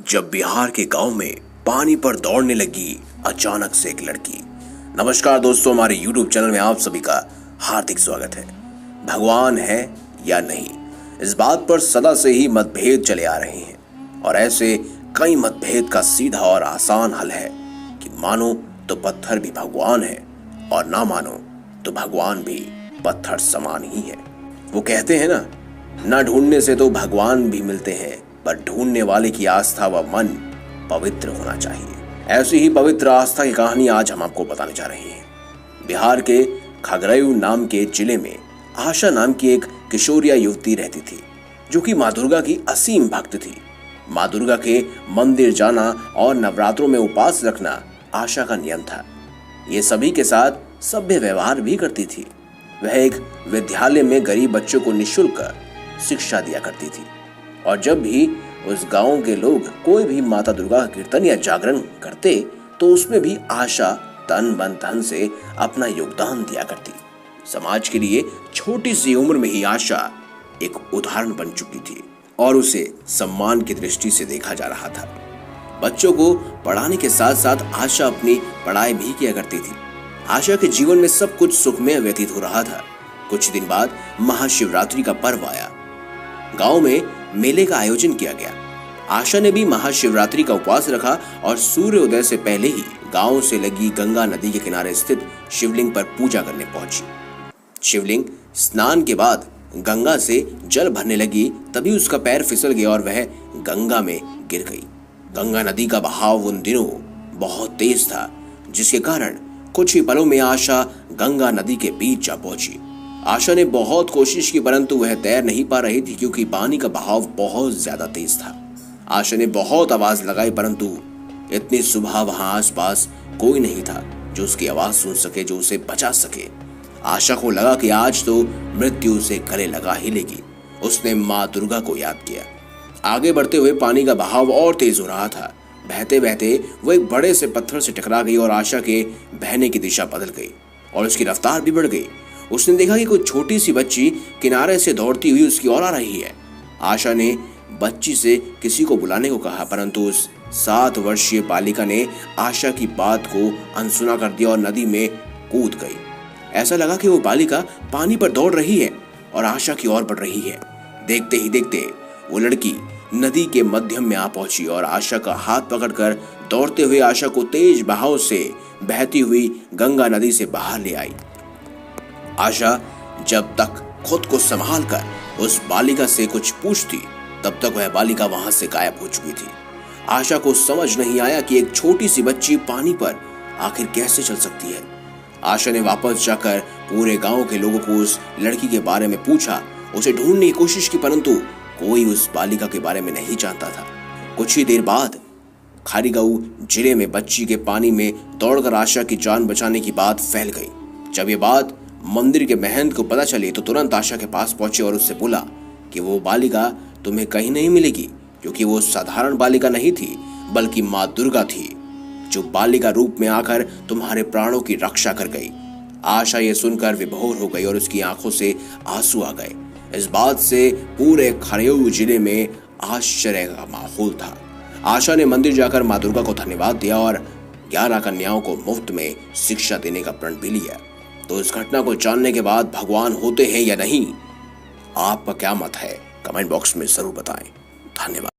जब बिहार के गांव में पानी पर दौड़ने लगी अचानक से एक लड़की। नमस्कार दोस्तों, हमारे YouTube चैनल में आप सभी का हार्दिक स्वागत है। भगवान है या नहीं, इस बात पर सदा से ही मतभेद चले आ रहे हैं और ऐसे कई मतभेद का सीधा और आसान हल है कि मानो तो पत्थर भी भगवान है और ना मानो तो भगवान भी पत्थर समान ही है। वो कहते हैं ना ढूंढने से तो भगवान भी मिलते हैं, पर ढूंढने वाले की आस्था व मन पवित्र होना चाहिए। ऐसी ही पवित्र आस्था की कहानी आज हम आपको बताने जा रहे हैं। बिहार के खगड़िया नाम के जिले में आशा नाम की एक किशोरिया युवती रहती थी, जो कि माँ दुर्गा की असीम भक्त थी। माँ दुर्गा के मंदिर जाना और नवरात्रों में उपवास रखना आशा का नियम था। ये सभी के साथ सभ्य व्यवहार भी करती थी। वह एक विद्यालय में गरीब बच्चों को निःशुल्क शिक्षा दिया करती थी और जब भी उस गांव के लोग कोई भी माता दुर्गा का कीर्तन या जागरण करते तो उसमें भी आशा तन मन धन से अपना योगदान दिया करती। समाज के लिए छोटी सी उम्र में ही आशा एक उदाहरण बन चुकी थी और उसे सम्मान की दृष्टि से देखा जा रहा था। बच्चों को पढ़ाने के साथ साथ आशा अपनी पढ़ाई भी किया करती थी। आशा के जीवन में सब कुछ सुखमय व्यतीत हो रहा था। कुछ दिन बाद महाशिवरात्रि का पर्व आया। गांव में मेले का आयोजन किया गया। आशा ने भी महाशिवरात्रि का उपवास रखा और सूर्योदय से पहले ही गांव से लगी गंगा नदी के किनारे स्थित शिवलिंग पर पूजा करने पहुंची। शिवलिंग स्नान के बाद गंगा से जल भरने लगी, तभी उसका पैर फिसल गया और वह गंगा में गिर गई। गंगा नदी का बहाव उन दिनों बहुत तेज था, जिसके कारण कुछ ही पलों में आशा गंगा नदी के बीच जा पहुंची। आशा ने बहुत कोशिश की, परंतु वह तैर नहीं पा रही थी क्योंकि पानी का बहाव बहुत ज्यादा तेज था। आशा ने बहुत आवाज लगाई, परंतु इतनी सुबह वहां आसपास कोई नहीं था जो उसकी आवाज सुन सके, जो उसे बचा सके। आशा को लगा कि आज तो मृत्यु उसे गले लगा ही लेगी। उसने माँ दुर्गा को याद किया। आगे बढ़ते हुए पानी का बहाव और तेज हो रहा था। बहते बहते वो एक बड़े से पत्थर से टकरा गई और आशा के बहने की दिशा बदल गई और उसकी रफ्तार भी बढ़ गई। उसने देखा कि कोई छोटी सी बच्ची किनारे से दौड़ती हुई उसकी ओर आ रही है। आशा ने बच्ची से किसी को बुलाने को कहा, परंतु उस 7 वर्षीय बालिका ने आशा की बात को अनसुना कर दिया और नदी में कूद गई। ऐसा लगा कि वो बालिका पानी पर दौड़ रही है और आशा की ओर बढ़ रही है। देखते ही देखते वो लड़की नदी के मध्यम में आ पहुंची और आशा का हाथ पकड़कर दौड़ते हुए आशा को तेज बहाव से बहती हुई गंगा नदी से बाहर ले आई। आशा जब तक खुद को संभाल कर उस बालिका से कुछ पूछती, तब तक वह बालिका वहां से गायब हो चुकी थी। आशा को समझ नहीं आया कि एक छोटी सी बच्ची पानी पर आखिर कैसे चल सकती है। आशा ने वापस जाकर पूरे गांव के लोगों को उस लड़की के बारे में पूछा, उसे ढूंढने की कोशिश की, परंतु कोई उस बालिका के बारे में नहीं जानता था। कुछ ही देर बाद खगड़िया जिले में बच्ची के पानी में दौड़कर आशा की जान बचाने की बात फैल गई। जब ये बात मंदिर के महंत को पता चली तो तुरंत आशा के पास पहुंचे और उससे बोला कि वो बालिका तुम्हें कहीं नहीं मिलेगी, क्योंकि वो साधारण बालिका नहीं थी बल्कि माँ दुर्गा थी, जो बालिका रूप में आकर तुम्हारे प्राणों की रक्षा कर गई। आशा ये सुनकर विभोर हो गई और उसकी आंखों से आंसू आ गए। इस बात से पूरे खगड़िया जिले में आश्चर्य का माहौल था। आशा ने मंदिर जाकर माँ दुर्गा को धन्यवाद दिया और 11 कन्याओं को मुफ्त में शिक्षा देने का प्रण भी लिया। तो इस घटना को जानने के बाद भगवान होते हैं या नहीं, आपका क्या मत है? कमेंट बॉक्स में जरूर बताएं। धन्यवाद।